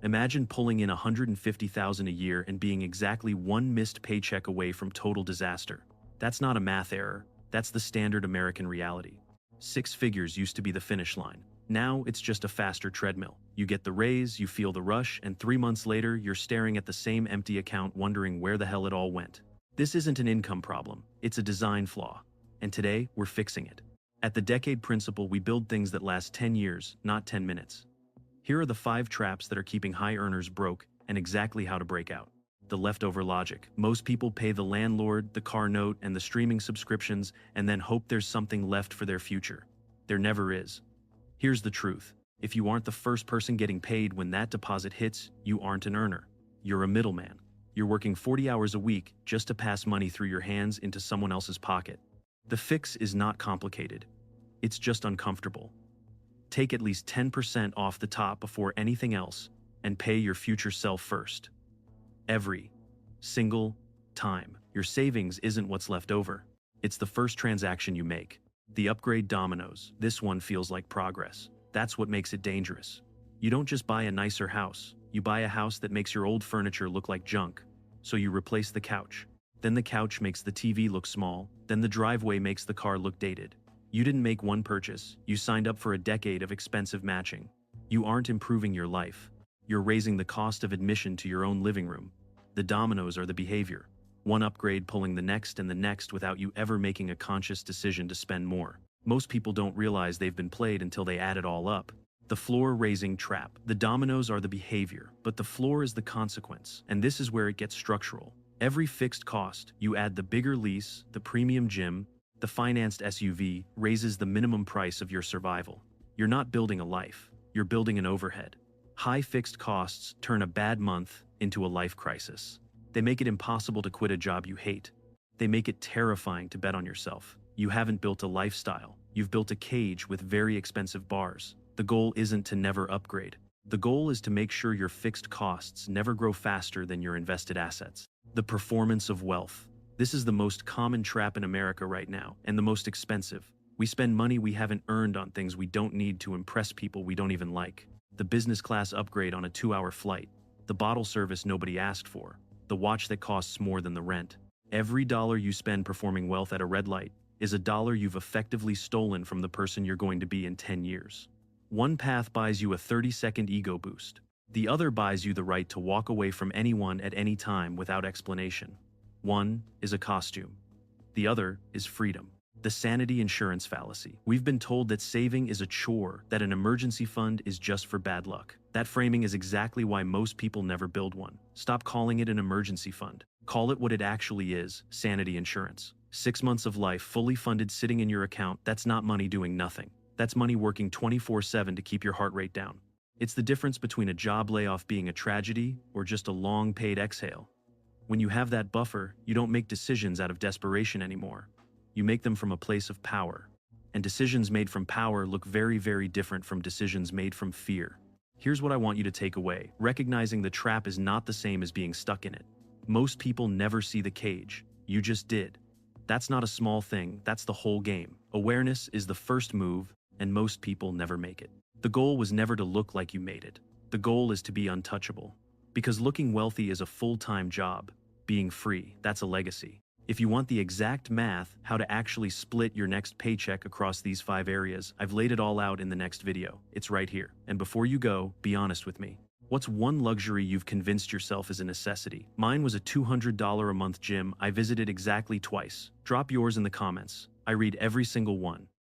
Imagine pulling in 150,000 a year and being exactly one missed paycheck away from total disaster. That's not a math error, that's the standard American reality. Six figures used to be the finish line. Now it's just a faster treadmill. You get the raise, you feel the rush, and 3 months later you're staring at the same empty account wondering where the hell it all went. This isn't an income problem, it's a design flaw. And today, we're fixing it. At the Decade Principle, we build things that last 10 years, not 10 minutes. Here are the 5 traps that are keeping high earners broke and exactly how to break out. The leftover logic. Most people pay the landlord, the car note, and the streaming subscriptions and then hope there's something left for their future. There never is. Here's the truth. If you aren't the first person getting paid when that deposit hits, you aren't an earner. You're a middleman. You're working 40 hours a week just to pass money through your hands into someone else's pocket. The fix is not complicated. It's just uncomfortable. Take at least 10% off the top before anything else and pay your future self first. Every single time. Your savings isn't what's left over. It's the first transaction you make. The upgrade dominoes. This one feels like progress. That's what makes it dangerous. You don't just buy a nicer house. You buy a house that makes your old furniture look like junk. So you replace the couch. Then the couch makes the TV look small. Then the driveway makes the car look dated. You didn't make one purchase. You signed up for a decade of expensive matching. You aren't improving your life. You're raising the cost of admission to your own living room. The dominoes are the behavior. One upgrade pulling the next and the next without you ever making a conscious decision to spend more. Most people don't realize they've been played until they add it all up. The floor-raising trap. The dominoes are the behavior, but the floor is the consequence. And this is where it gets structural. Every fixed cost, you add the bigger lease, the premium gym, the financed SUV, raises the minimum price of your survival. You're not building a life. You're building an overhead. High fixed costs turn a bad month into a life crisis. They make it impossible to quit a job you hate. They make it terrifying to bet on yourself. You haven't built a lifestyle. You've built a cage with very expensive bars. The goal isn't to never upgrade. The goal is to make sure your fixed costs never grow faster than your invested assets. The performance of wealth. This is the most common trap in America right now, and the most expensive. We spend money we haven't earned on things we don't need to impress people we don't even like. The business class upgrade on a 2-hour flight. The bottle service nobody asked for. The watch that costs more than the rent. Every dollar you spend performing wealth at a red light is a dollar you've effectively stolen from the person you're going to be in 10 years. One path buys you a 30-second ego boost. The other buys you the right to walk away from anyone at any time without explanation. One is a costume. The other is freedom. The sanity insurance fallacy. We've been told that saving is a chore, that an emergency fund is just for bad luck. That framing is exactly why most people never build one. Stop calling it an emergency fund. Call it what it actually is, sanity insurance. 6 months of life fully funded sitting in your account, that's not money doing nothing. That's money working 24/7 to keep your heart rate down. It's the difference between a job layoff being a tragedy or just a long paid exhale. When you have that buffer, you don't make decisions out of desperation anymore. You make them from a place of power. And decisions made from power look very, very different from decisions made from fear. Here's what I want you to take away. Recognizing the trap is not the same as being stuck in it. Most people never see the cage. You just did. That's not a small thing, that's the whole game. Awareness is the first move, and most people never make it. The goal was never to look like you made it. The goal is to be untouchable. Because looking wealthy is a full-time job. Being free, that's a legacy. If you want the exact math, how to actually split your next paycheck across these 5 areas, I've laid it all out in the next video. It's right here. And before you go, be honest with me. What's one luxury you've convinced yourself is a necessity? Mine was a $200 a month gym I visited exactly twice. Drop yours in the comments. I read every single one.